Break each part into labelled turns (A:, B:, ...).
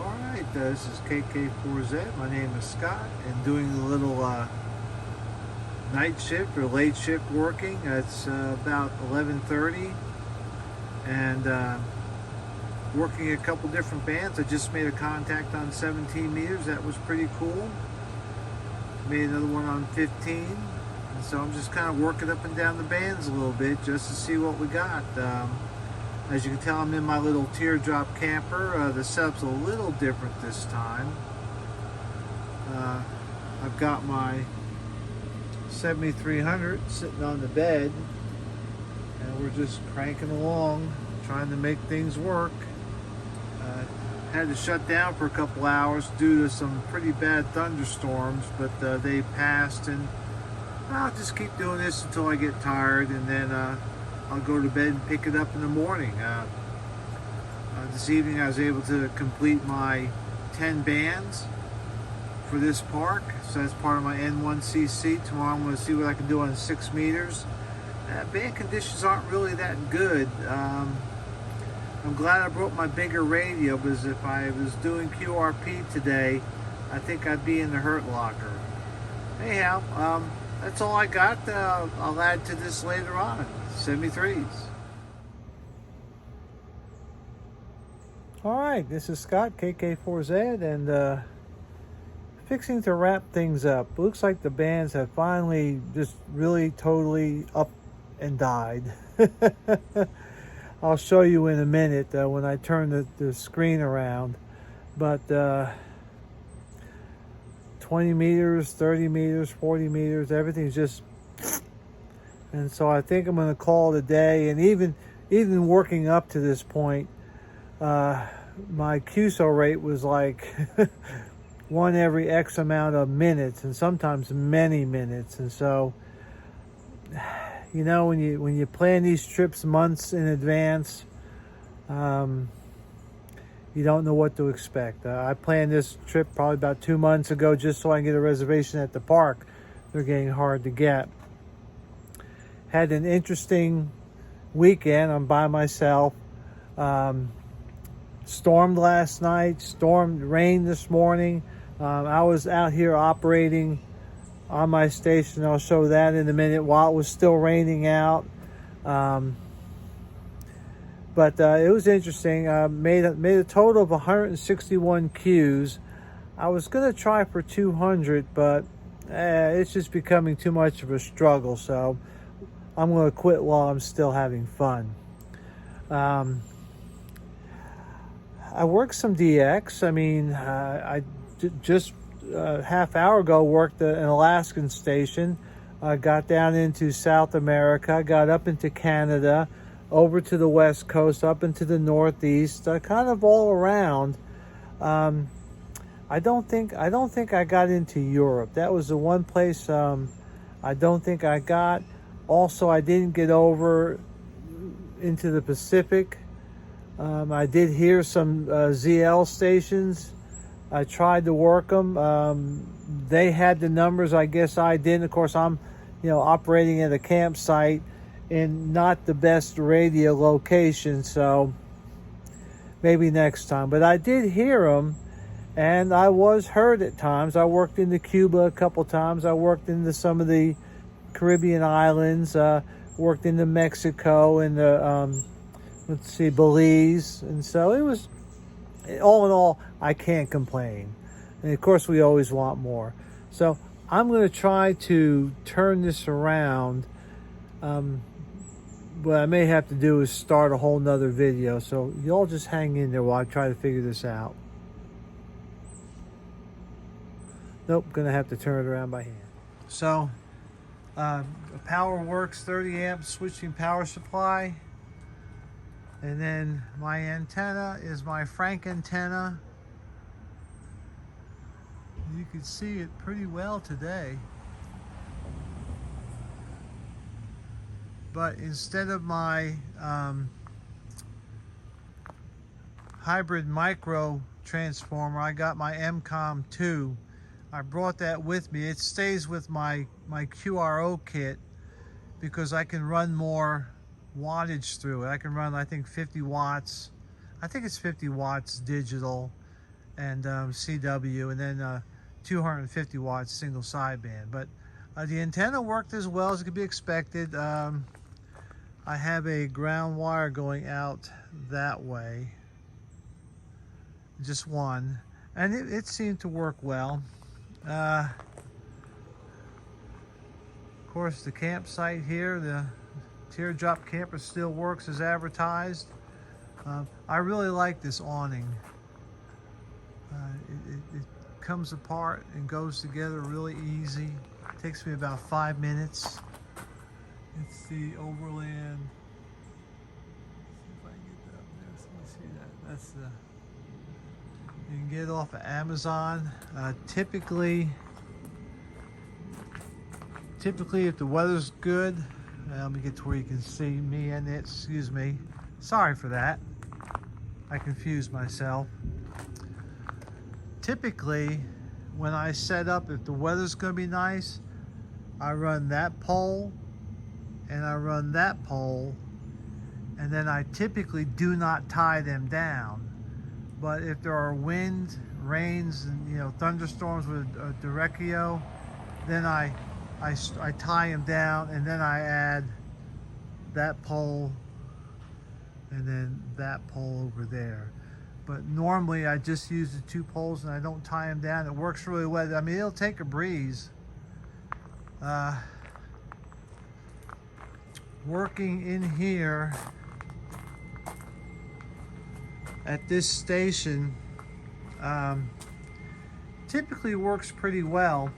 A: Alright, this is KK4Z. My name is Scott, and doing a little night shift or late shift working. It's about 11:30, and working a couple different bands. I just made a contact on 17 meters. That was pretty cool. Made another one on 15. And so I'm just kind of working up and down the bands a little bit just to see what we got. As you can tell, I'm in my little teardrop camper. The setup's a little different this time. I've got my 7300 sitting on the bed, and we're just cranking along, trying to make things work. Had to shut down for a couple hours due to some pretty bad thunderstorms, but they passed, and I'll just keep doing this until I get tired, and then I'll go to bed and pick it up in the morning. This evening I was able to complete my 10 bands for this park, so that's part of my N1cc. Tomorrow I'm going to see what I can do on 6 meters. Band conditions aren't really that good. I'm glad I brought my bigger radio, because if I was doing QRP today, I think I'd be in the hurt locker. Anyhow, that's all I got. I'll add to this later on. 73s. Alright, this is Scott, KK4Z, and fixing to wrap things up. Looks like the bands have finally just really totally up and died. I'll show you in a minute when I turn the screen around. But 20 meters, 30 meters, 40 meters, everything's just... And so I think I'm going to call it a day. And even working up to this point, my QSO rate was like one every X amount of minutes, and sometimes many minutes. And so, you know, when you plan these trips months in advance, you don't know what to expect. I planned this trip probably about 2 months ago just so I can get a reservation at the park. They're getting hard to get. Had an interesting weekend. I'm by myself. Stormed last night, rained this morning. I was out here operating on my station. I'll show that in a minute while it was still raining out. But it was interesting. Made a total of 161 Qs. I was going to try for 200, but it's just becoming too much of a struggle. So I'm going to quit while I'm still having fun. I worked some DX. I mean, I just a half hour ago worked an Alaskan station. Got down into South America, got up into Canada, over to the West Coast, up into the Northeast, kind of all around. I don't think I got into Europe. That was the one place I don't think I got. Also, I didn't get over into the Pacific. I did hear some ZL stations. I tried to work them. They had the numbers. I guess I didn't. Of course, I'm, operating at a campsite in not the best radio location, so maybe next time. But I did hear them, and I was heard at times. I worked into Cuba a couple times. I worked into some of the Caribbean islands. Worked into Mexico and Belize. And so it was, all in all, I can't complain. And of course, we always want more. So I'm going to try to turn this around. What I may have to do is start a whole nother video. So y'all just hang in there while I try to figure this out. Nope, going to have to turn it around by hand. So, power works, 30 amps switching power supply. And then my antenna is my Frank antenna. You can see it pretty well today. But instead of my hybrid micro transformer, I got my MCOM 2. I brought that with me. It stays with my QRO kit because I can run more wattage through it. I can run, I think, 50 watts. I think it's 50 watts digital and CW, and then 250 watts single sideband. But the antenna worked as well as could be expected. I have a ground wire going out that way, just one, and it seemed to work well. Of course, the campsite here, the teardrop camper, still works as advertised. I really like this awning. It comes apart and goes together really easy. It takes me about 5 minutes. It's the Overland. See if I can get that up there so you see that. That's the. You can get it off of Amazon. Typically, if the weather's good, let me get to where you can see me and it. Excuse me. Sorry for that. I confused myself. Typically, when I set up, if the weather's going to be nice, I run that pole and I run that pole, and then I typically do not tie them down. But if there are wind, rains, and thunderstorms with a derecho, then I tie them down, and then I add that pole and then that pole over there. But normally I just use the 2 poles and I don't tie them down. It works really well. I mean, it'll take a breeze. Working in here at this station typically works pretty well.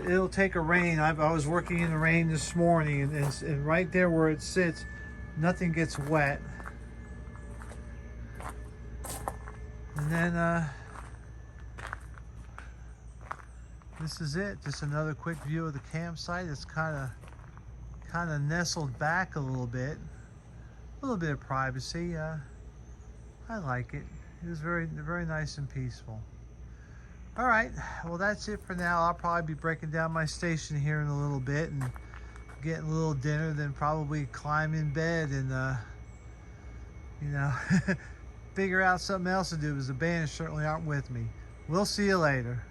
A: It'll take a rain. I was working in the rain this morning, and right there where it sits, nothing gets wet. And then this is it. Just another quick view of the campsite. It's kind of nestled back a little bit of privacy. I like it. It was very, very nice and peaceful. All right, well, that's it for now. I'll probably be breaking down my station here in a little bit and getting a little dinner, then probably climb in bed and figure out something else to do, because the band certainly aren't with me. We'll see you later.